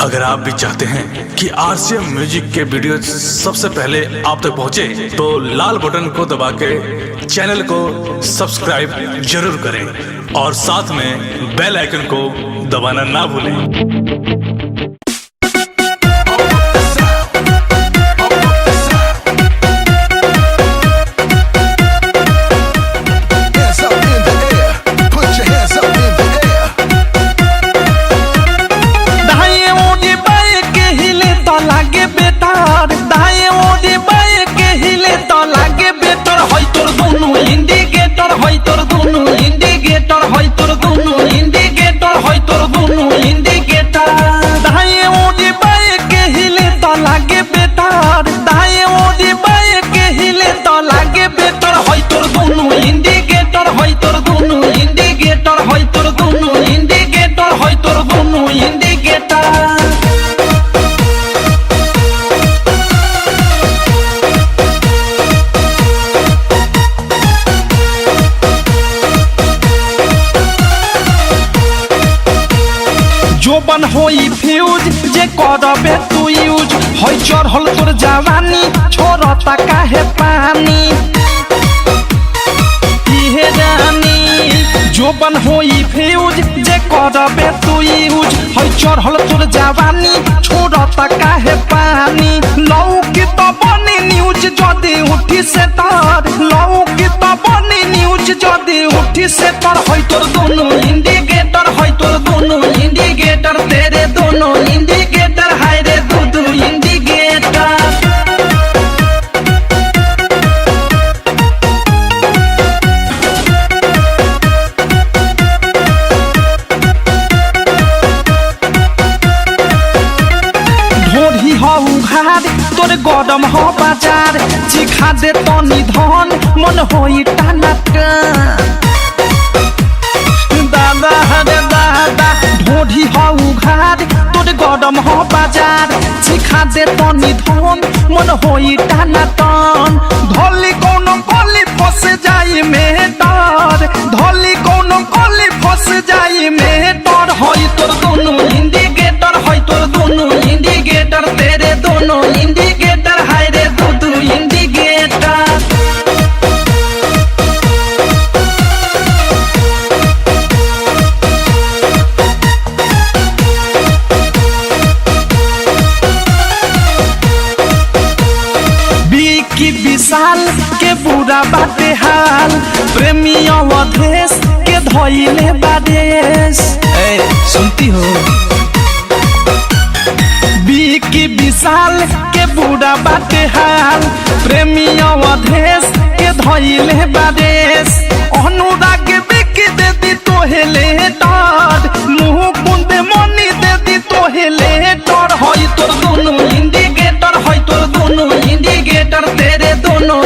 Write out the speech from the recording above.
अगर आप भी चाहते हैं कि आरसीएम म्यूजिक के वीडियो सबसे पहले आप तक पहुंचे, तो लाल बटन को दबा के चैनल को सब्सक्राइब जरूर करें और साथ में बेल आइकन को दबाना ना भूलें। जोबन होई फ्यूज जे करबे तू यूज होई चढ़ल तोर जवानी छोड़ता काहे पानी इहे रानी। जोबन होई फ्यूज जे करबे तू यूज होई चढ़ल तोर जवानी छोड़ता काहे पानी। लौकी तो बनी न्यूज जदी उठी से तार, लौकी तो बनी न्यूज जदी उठी से तार। होई तोर दोनों इंडिकेटर, होई तोर दोनों इंडिकेटर, तेरे दोनों इंडिकेटर, हाय रे दो इंडिकेटर। ढोरी हो उघार तोरे गरम हो बाजार, चिखा दे तनी धन मन होई टाना दादा हरे दादा। ढोरी हो उघार तोरे गरम हो बाजार, चिखा दे तनी धन मन होई टाना टन। धोली कोनो कोली फंस जाई में डर, धोली कोनो कोली फंस जाई में डर। होई तोर दोनों इंडिकेटर, होई तोर दोनों इंडिकेटर, तेरे दोनों इंडिकेटर, हाय रे दो इंडिकेटर। की विशाल के बुरा बाटे हाल, प्रेमी अवधेश के धोइले बादेश। सुनती हो की विशाल के बुरा बाटे हाल, प्रेमी अवधेश के धोइले बादेश। अनुराग बिकी दे दी तोहेले डर, मुँह कुंदे मनी दे दी तोहेले डर। होई तोर दोनों इंडिकेटर, होई तोर दोनों इंडिकेटर, तेरे दोनों